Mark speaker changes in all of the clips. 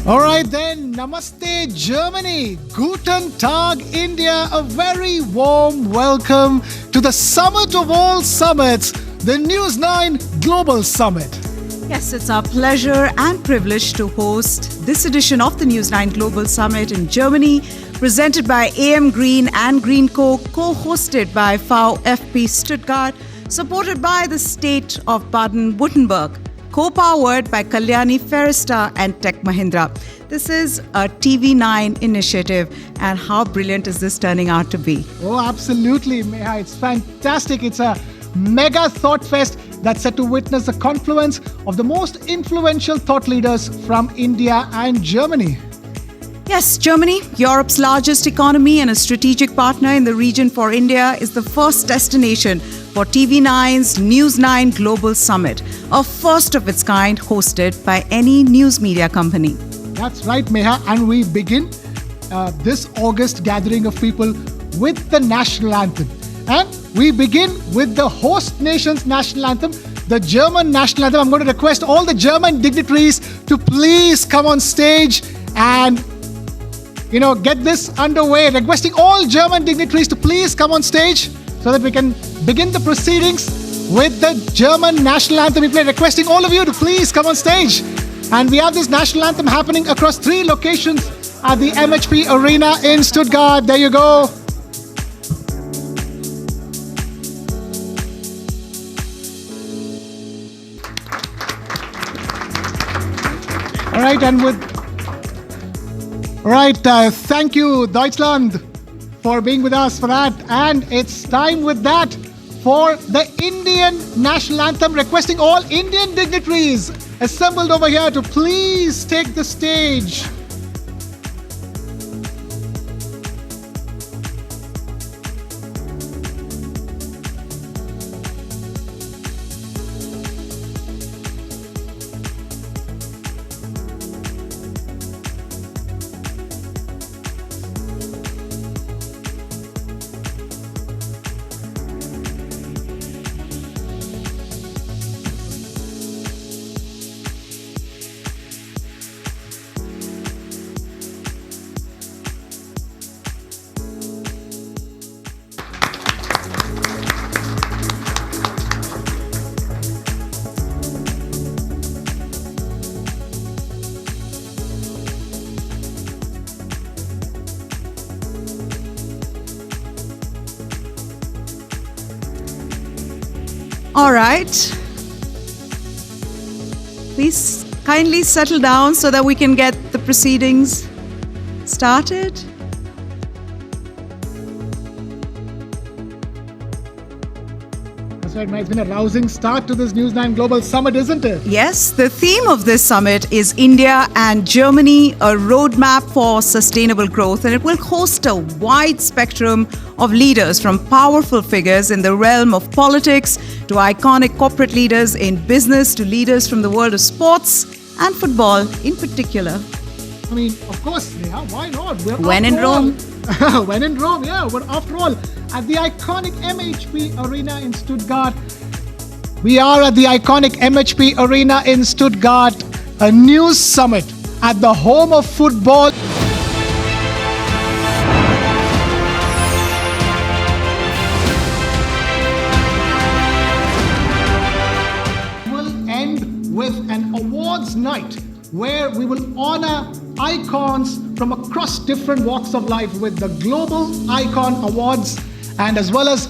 Speaker 1: All right then, Namaste Germany, Guten Tag India, a very warm welcome to the summit of all summits, the News9 Global Summit.
Speaker 2: Yes, it's our pleasure and privilege to host this edition of the News9 Global Summit in Germany, presented by AM Green and Greenco, co-hosted by Pvt Stuttgart, supported by the state of Baden-Württemberg, co-powered by Kalyani Ferrista and Tech Mahindra. This is a TV9 initiative, and how brilliant is this turning out to be?
Speaker 1: Oh, absolutely, Meha. It's fantastic. It's a mega thought fest that's set to witness the confluence of the most influential thought leaders from India and Germany.
Speaker 2: Yes, Germany, Europe's largest economy and a strategic partner in the region for India, is the first destination for TV9's News9 Global Summit, a first of its kind hosted by any news media company.
Speaker 1: That's right, Meha. And we begin this August gathering of people with the national anthem. And we begin with the host nation's national anthem, the German national anthem. I'm going to request all the German dignitaries to please come on stage and get this underway. Requesting all German dignitaries to please come on stage so that we can begin the proceedings with the German national anthem. We're requesting all of you to please come on stage. And we have this national anthem happening across 3 locations at the MHP Arena in Stuttgart. There you go. Thank you, Deutschland, for being with us for that. And it's time with that for the Indian national anthem, requesting all Indian dignitaries assembled over here to please take the stage.
Speaker 2: All right. Please kindly settle down so that we can get the proceedings started.
Speaker 1: That's right, It's been a rousing start to this News9 Global Summit, isn't it?
Speaker 2: Yes, the theme of this summit is India and Germany, a roadmap for sustainable growth, and it will host a wide spectrum of leaders, from powerful figures in the realm of politics to iconic corporate leaders in business to leaders from the world of sports and football in particular.
Speaker 1: I mean, of course, Neha, why not?
Speaker 2: When in Rome.
Speaker 1: When in Rome, yeah. But after all, at the iconic MHP Arena in Stuttgart, we are at the iconic MHP Arena in Stuttgart, a news summit at the home of football. We'll end with an awards night where we will honor icons from across different walks of life with the Global Icon Awards, and as well as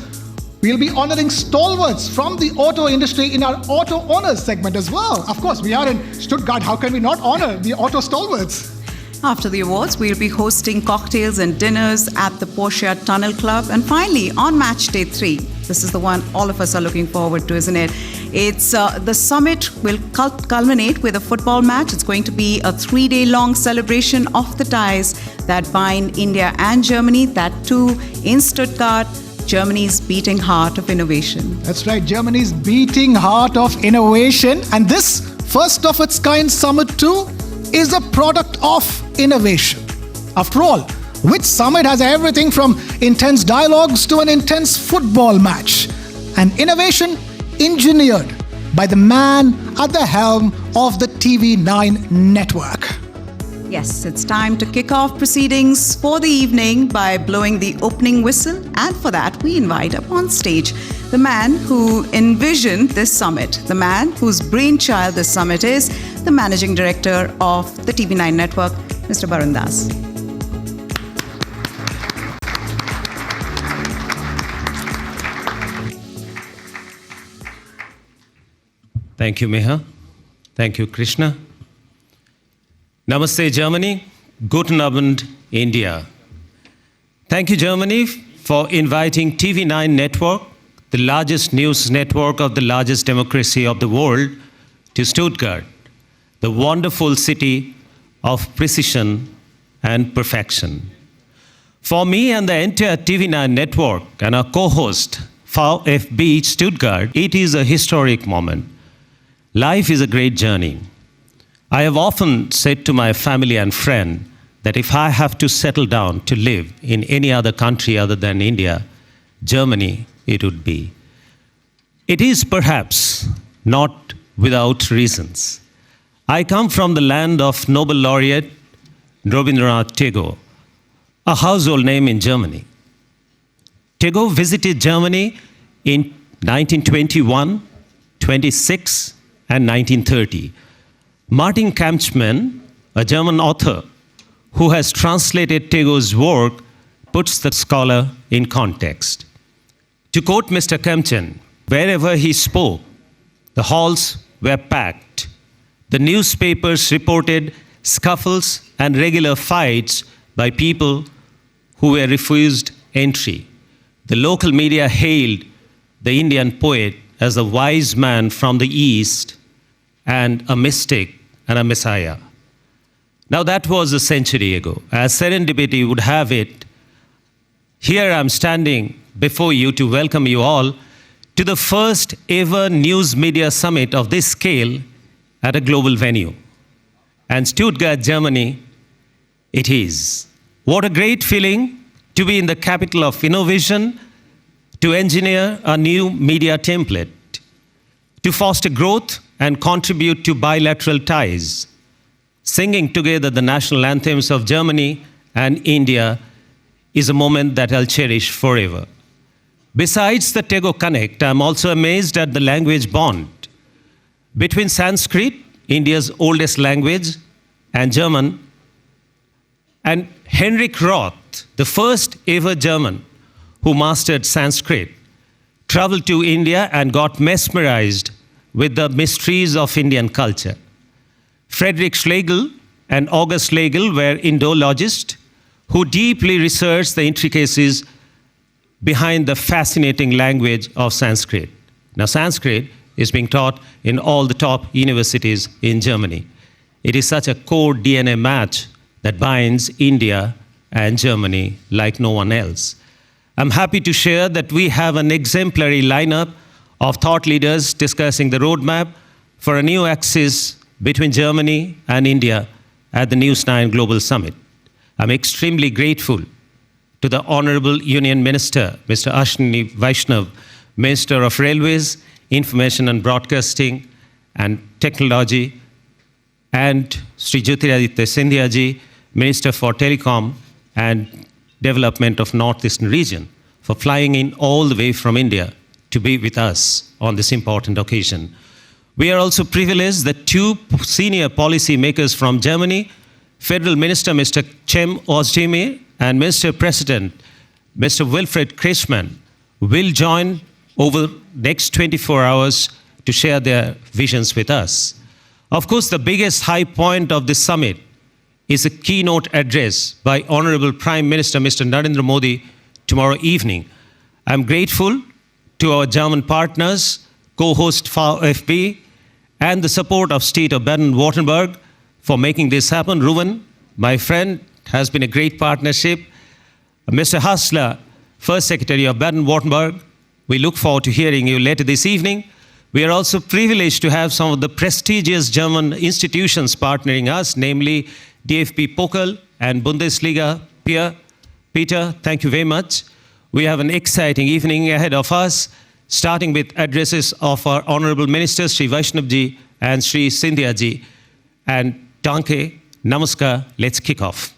Speaker 1: we'll be honoring stalwarts from the auto industry in our Auto Owners segment as well. Of course, we are in Stuttgart. How can we not honor the auto stalwarts?
Speaker 2: After the awards, we'll be hosting cocktails and dinners at the Porsche Tunnel Club. And finally, on match day 3, this is the one all of us are looking forward to, isn't it? It's the summit will culminate with a football match. It's going to be a 3-day-long celebration of the ties that bind India and Germany, that too in Stuttgart, Germany's beating heart of innovation.
Speaker 1: That's right, Germany's beating heart of innovation. And this first of its kind summit too is a product of innovation. After all, which summit has everything from intense dialogues to an intense football match? An innovation engineered by the man at the helm of the TV9 Network.
Speaker 2: Yes, it's time to kick off proceedings for the evening by blowing the opening whistle. And for that, we invite up on stage the man who envisioned this summit, the man whose brainchild this summit is, the Managing Director of the TV9 Network, Mr. Barun Das.
Speaker 3: Thank you, Meha. Thank you, Krishna. Namaste, Germany. Guten Abend, India. Thank you, Germany, for inviting TV9 Network, the largest news network of the largest democracy of the world, to Stuttgart, the wonderful city of precision and perfection. For me and the entire TV9 Network and our co-host, VfB Stuttgart, it is a historic moment. Life is a great journey. I have often said to my family and friends that if I have to settle down to live in any other country other than India, Germany it would be. It is perhaps not without reasons. I come from the land of Nobel laureate Rabindranath Tagore, a household name in Germany. Tagore visited Germany in 1921, 26, and 1930. Martin Kampmann, a German author who has translated Tagore's work, puts the scholar in context. To quote Mr. Kampmann, wherever he spoke, the halls were packed. The newspapers reported scuffles and regular fights by people who were refused entry. The local media hailed the Indian poet as a wise man from the East and a mystic and a messiah. Now that was a century ago. As serendipity would have it, here I'm standing before you to welcome you all to the first ever news media summit of this scale at a global venue. And Stuttgart, Germany, it is. What a great feeling to be in the capital of innovation, to engineer a new media template, to foster growth and contribute to bilateral ties. Singing together the national anthems of Germany and India is a moment that I'll cherish forever. Besides the Tagore Connect, I'm also amazed at the language bond between Sanskrit, India's oldest language, and German, and Heinrich Roth, the first ever German who mastered Sanskrit, traveled to India and got mesmerized with the mysteries of Indian culture. Friedrich Schlegel and August Schlegel were Indologists who deeply researched the intricacies behind the fascinating language of Sanskrit. Now, Sanskrit is being taught in all the top universities in Germany. It is such a core DNA match that binds India and Germany like no one else. I'm happy to share that we have an exemplary lineup of thought leaders discussing the roadmap for a new axis between Germany and India at the News9 Global Summit. I'm extremely grateful to the Honorable Union Minister, Mr. Ashwini Vaishnav, Minister of Railways, Information and Broadcasting and Technology, and Sri Jyotiraditya Scindia ji, Minister for Telecom and Development of Northeastern Region, for flying in all the way from India to be with us on this important occasion. We are also privileged that two senior policy makers from Germany, Federal Minister Mr. Cem Özdemir and Minister President Mr. Wilfried Kretschmann, will join over the next 24 hours to share their visions with us. Of course, the biggest high point of this summit is a keynote address by Honorable Prime Minister Mr. Narendra Modi tomorrow evening. I'm grateful to our German partners, co-host VfB, and the support of State of Baden-Württemberg for making this happen. Ruven, my friend, has been a great partnership. Mr. Hassler, First Secretary of Baden-Württemberg, we look forward to hearing you later this evening. We are also privileged to have some of the prestigious German institutions partnering us, namely DFB Pokal and Bundesliga. Peter, thank you very much. We have an exciting evening ahead of us, starting with addresses of our Honorable Ministers, Sri Vaishnav ji and Sri Scindia ji. And danke Namaskar. Let's kick off.